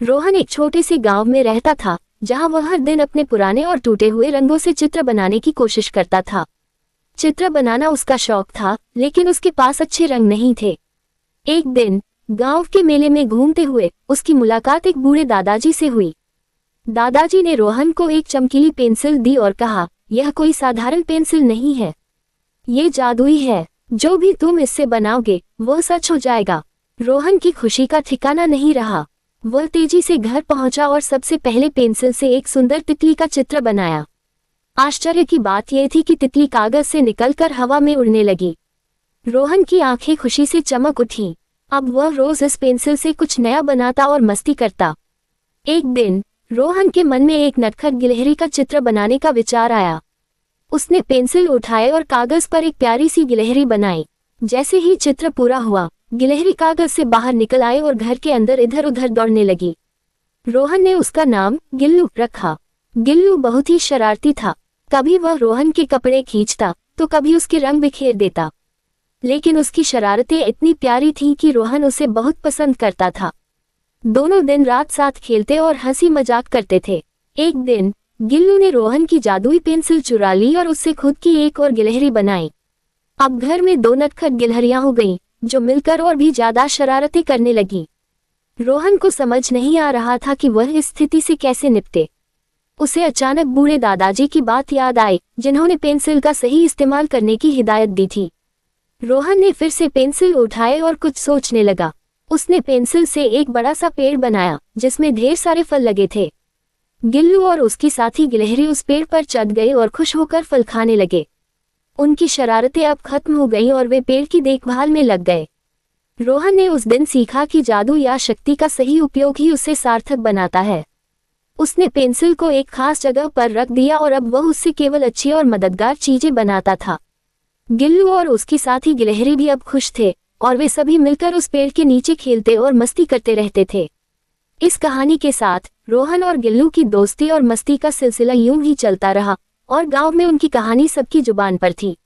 रोहन एक छोटे से गांव में रहता था, जहां वह हर दिन अपने पुराने और टूटे हुए रंगों से चित्र बनाने की कोशिश करता था। चित्र बनाना उसका शौक था, लेकिन उसके पास अच्छे रंग नहीं थे। एक दिन गांव के मेले में घूमते हुए उसकी मुलाकात एक बूढ़े दादाजी से हुई। दादाजी ने रोहन को एक चमकीली पेंसिल दी और कहा, यह कोई साधारण पेंसिल नहीं है, ये जादुई है। जो भी तुम इससे बनाओगे वो सच हो जाएगा। रोहन की खुशी का ठिकाना नहीं रहा। वह तेजी से घर पहुंचा और सबसे पहले पेंसिल से एक सुंदर तितली का चित्र बनाया। आश्चर्य की बात यह थी कि तितली कागज से निकलकर हवा में उड़ने लगी। रोहन की आंखें खुशी से चमक उठीं। अब वह रोज इस पेंसिल से कुछ नया बनाता और मस्ती करता। एक दिन रोहन के मन में एक नटखट गिलहरी का चित्र बनाने का विचार आया। उसने पेंसिल उठाए और कागज पर एक प्यारी सी गिलहरी बनाई। जैसे ही चित्र पूरा हुआ, गिलहरी कागज से बाहर निकल आई और घर के अंदर इधर उधर दौड़ने लगी। रोहन ने उसका नाम गिल्लू रखा। गिल्लू बहुत ही शरारती था। कभी वह रोहन के कपड़े खींचता तो कभी उसके रंग बिखेर देता, लेकिन उसकी शरारतें इतनी प्यारी थीं कि रोहन उसे बहुत पसंद करता था। दोनों दिन रात साथ खेलते और हंसी मजाक करते थे। एक दिन गिल्लू ने रोहन की जादुई पेंसिल चुरा ली और उससे खुद की एक और गिलहरी बनाई। अब घर में दो नटखट गिलहरियां हो गईं, जो मिलकर और भी ज्यादा शरारतें करने लगी। रोहन को समझ नहीं आ रहा था कि वह इस स्थिति से कैसे निपटे। उसे अचानक बूढ़े दादाजी की बात याद आई, जिन्होंने पेंसिल का सही इस्तेमाल करने की हिदायत दी थी। रोहन ने फिर से पेंसिल उठाए और कुछ सोचने लगा। उसने पेंसिल से एक बड़ा सा पेड़ बनाया, जिसमें ढेर सारे फल लगे थे। गिल्लू और उसकी साथी गिलहरी उस पेड़ पर चढ़ गए और खुश होकर फल खाने लगे। उनकी शरारतें अब खत्म हो गईं और वे पेड़ की देखभाल में लग गए। रोहन ने उस दिन सीखा कि जादू या शक्ति का सही उपयोग ही उसे सार्थक बनाता है। उसने पेंसिल को एक खास जगह पर रख दिया और अब वह उससे केवल अच्छी और मददगार चीजें बनाता था। गिल्लू और उसकी साथी गिलहरी भी अब खुश थे और वे सभी मिलकर उस पेड़ के नीचे खेलते और मस्ती करते रहते थे। इस कहानी के साथ रोहन और गिल्लू की दोस्ती और मस्ती का सिलसिला यूं ही चलता रहा और गांव में उनकी कहानी सबकी जुबान पर थी।